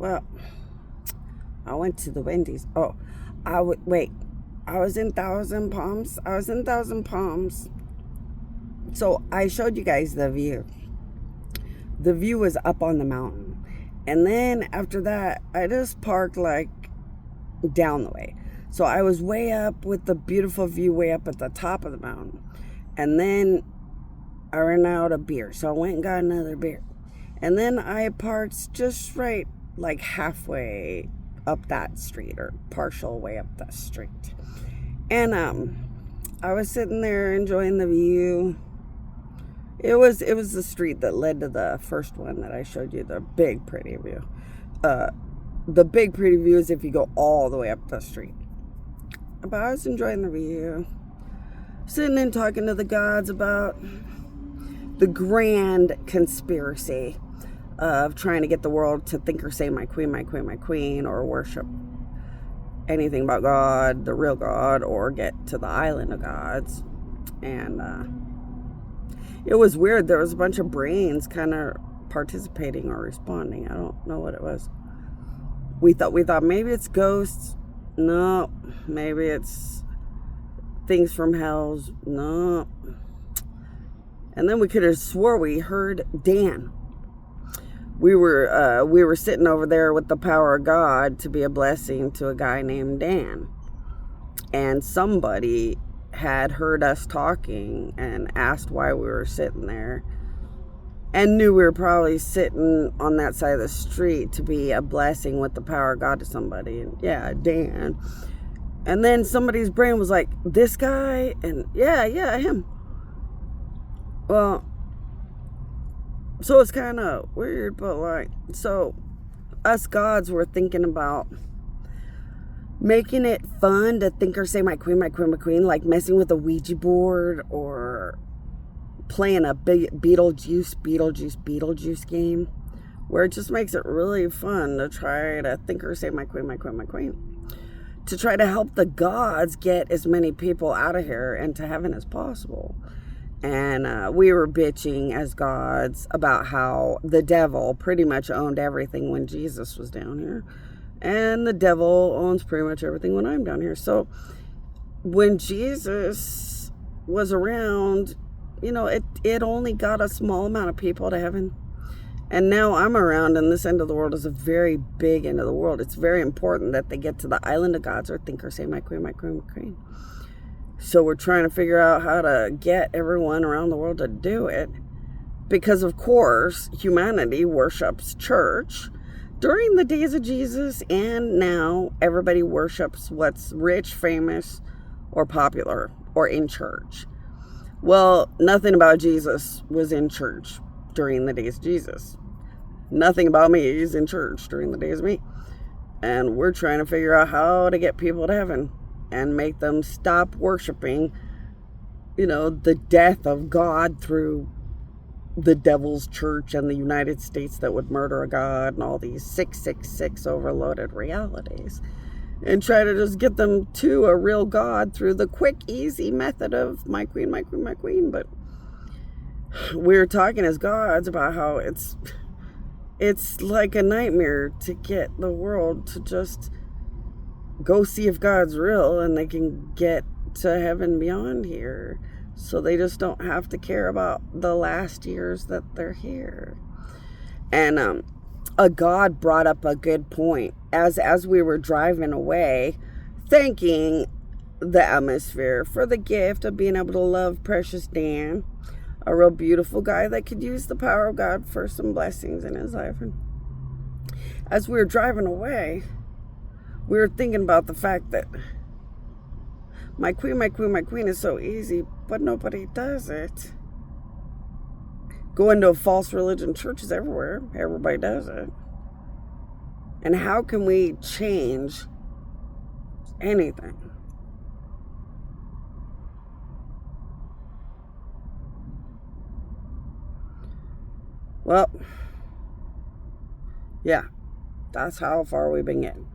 Well, I went to the Wendy's. Oh, wait. I was in Thousand Palms. So I showed you guys the view. The view was up on the mountain. And then after that, I just parked like down the way. So I was way up with the beautiful view way up at the top of the mountain. And then I ran out of beer. So I went and got another beer. And then I parked just right like halfway up that street, or partial way up that street. And I was sitting there enjoying the view. It was the street that led to the first one that I showed you, the big pretty view. The big pretty view is if you go all the way up the street. But I was enjoying the view, sitting and talking to the gods about the grand conspiracy of trying to get the world to think or say my queen, my queen, my queen, or worship anything about God, the real God, or get to the island of gods. And it was weird. There was a bunch of brains kind of participating or responding. I don't know what it was. We thought maybe it's ghosts. No. Maybe it's things from hells. No. And then we could have swore we heard Dan. We were sitting over there with the power of God to be a blessing to a guy named Dan. And somebody had heard us talking and asked why we were sitting there, and knew we were probably sitting on that side of the street to be a blessing with the power of God to somebody. And yeah, Dan. And then somebody's brain was like, this guy? And yeah, him. Well, so it's kind of weird, but like, so us gods were thinking about making it fun to think or say my queen, my queen, my queen, like messing with a Ouija board or playing a big Beetlejuice game, where it just makes it really fun to try to think or say my queen, my queen, my queen, to try to help the gods get as many people out of here and to heaven as possible. And we were bitching as gods about how the devil pretty much owned everything when Jesus was down here. And the devil owns pretty much everything when I'm down here. So when Jesus was around, you know, it only got a small amount of people to heaven. And now I'm around, and this end of the world is a very big end of the world. It's very important that they get to the island of gods, or think or say my queen, my queen, my queen. So we're trying to figure out how to get everyone around the world to do it. Because, of course, humanity worships church during the days of Jesus, and now everybody worships what's rich, famous, or popular, or in church. Well, nothing about Jesus was in church during the days of Jesus. Nothing about me is in church during the days of me. And we're trying to figure out how to get people to heaven and make them stop worshiping, you know, the death of God through the devil's church and the United States that would murder a God and all these 666 overloaded realities, and try to just get them to a real God through the quick, easy method of my queen, my queen, my queen. But we're talking as gods about how it's like a nightmare to get the world to just go see if God's real and they can get to heaven beyond here, so they just don't have to care about the last years that they're here. And a God brought up a good point as we were driving away, thanking the atmosphere for the gift of being able to love precious Dan, a real beautiful guy that could use the power of God for some blessings in his life. And as we were driving away, we were thinking about the fact that my queen, my queen, my queen is so easy, but nobody does it. Going to false religion churches everywhere, everybody does it. And how can we change anything? Well, yeah, that's how far we've been getting.